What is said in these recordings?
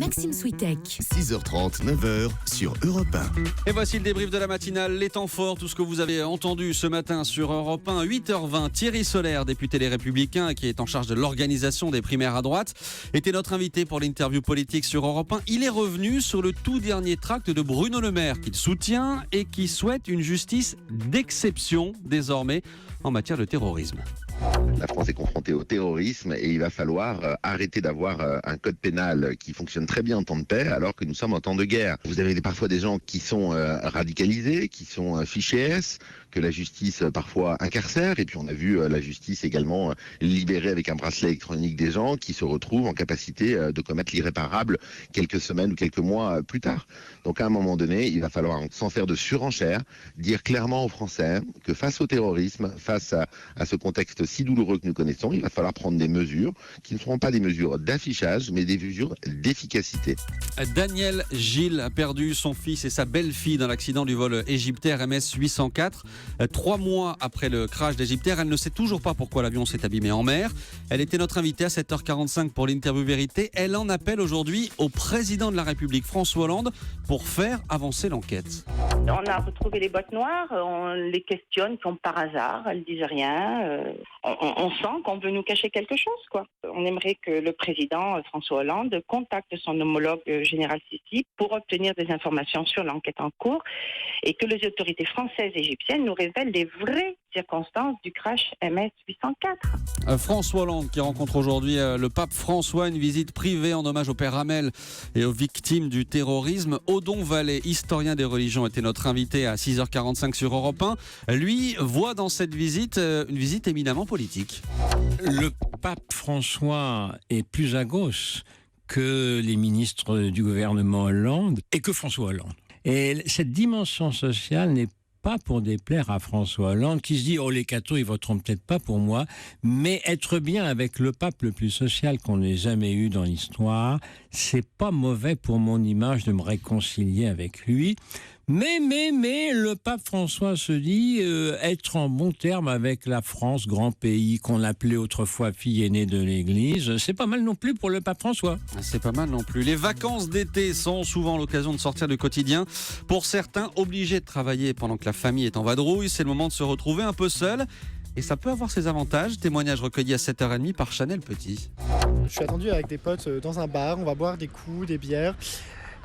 Maxime Switek. 6h30, 9h sur Europe 1. Et voici le débrief de la matinale, les temps forts, tout ce que vous avez entendu ce matin sur Europe 1, 8h20. Thierry Solaire, député Les Républicains, qui est en charge de l'organisation des primaires à droite, était notre invité pour l'interview politique sur Europe 1. Il est revenu sur le tout dernier tract de Bruno Le Maire, qu'il soutient et qui souhaite une justice d'exception désormais en matière de terrorisme. La France est confrontée au terrorisme et il va falloir arrêter d'avoir un code pénal qui fonctionne très bien en temps de paix alors que nous sommes en temps de guerre. Vous avez parfois des gens qui sont radicalisés, qui sont fichés S, que la justice parfois incarcère, et puis on a vu la justice également libérer avec un bracelet électronique des gens qui se retrouvent en capacité de commettre l'irréparable quelques semaines ou quelques mois plus tard. Donc à un moment donné, il va falloir, sans faire de surenchère, dire clairement aux Français que face au terrorisme, face à ce contexte si douloureux que nous connaissons, il va falloir prendre des mesures qui ne seront pas des mesures d'affichage, mais des mesures d'efficacité. Daniel Gilles a perdu son fils et sa belle-fille dans l'accident du vol Égyptair MS 804. 3 mois après le crash d'Égyptair, elle ne sait toujours pas pourquoi l'avion s'est abîmé en mer. Elle était notre invitée à 7h45 pour l'interview vérité. Elle en appelle aujourd'hui au président de la République, François Hollande, pour faire avancer l'enquête. On a retrouvé les boîtes noires, on les questionne comme par hasard, elles disent rien. On sent qu'on veut nous cacher quelque chose, quoi. On aimerait que le président François Hollande contacte son homologue général Sisi pour obtenir des informations sur l'enquête en cours et que les autorités françaises et égyptiennes nous révèlent les vraies circonstances du crash MS 804. François Hollande qui rencontre aujourd'hui le pape François, une visite privée en hommage au père Hamel et aux victimes du terrorisme. Odon Vallée, historien des religions, était notre invité à 6h45 sur Europe 1. Lui voit dans cette visite une visite éminemment politique. Le pape François est plus à gauche que les ministres du gouvernement Hollande et que François Hollande. Et cette dimension sociale n'est pas pour déplaire à François Hollande qui se dit « Oh, les cathos, ils voteront peut-être pas pour moi », mais être bien avec le pape le plus social qu'on ait jamais eu dans l'histoire, c'est pas mauvais pour mon image de me réconcilier avec lui. Mais le pape François se dit être en bon terme avec la France, grand pays qu'on appelait autrefois fille aînée de l'Église, c'est pas mal non plus pour le pape François. C'est pas mal non plus. Les vacances d'été sont souvent l'occasion de sortir du quotidien. Pour certains, obligés de travailler pendant que la famille est en vadrouille, c'est le moment de se retrouver un peu seul. Et ça peut avoir ses avantages. Témoignage recueilli à 7h30 par Chanel Petit. Je suis attendu avec des potes dans un bar, on va boire des coups, des bières.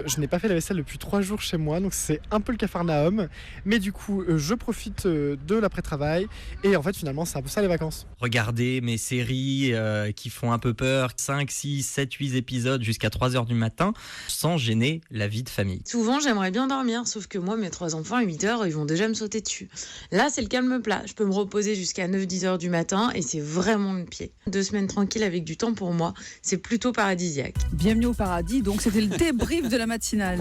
Je n'ai pas fait la vaisselle depuis 3 jours chez moi, donc c'est un peu le capharnaüm. Mais du coup, je profite de l'après-travail. Et en fait, finalement, c'est un peu ça les vacances. Regarder mes séries qui font un peu peur, 5, 6, 7, 8 épisodes jusqu'à 3h du matin, sans gêner la vie de famille. Souvent, j'aimerais bien dormir, sauf que moi, mes 3 enfants, à 8h, ils vont déjà me sauter dessus. Là, c'est le calme plat. Je peux me reposer jusqu'à 9-10h du matin et c'est vraiment le pied. 2 semaines tranquilles avec du temps pour moi, c'est plutôt paradisiaque. Bienvenue au paradis, donc c'était le débrief de la matinale.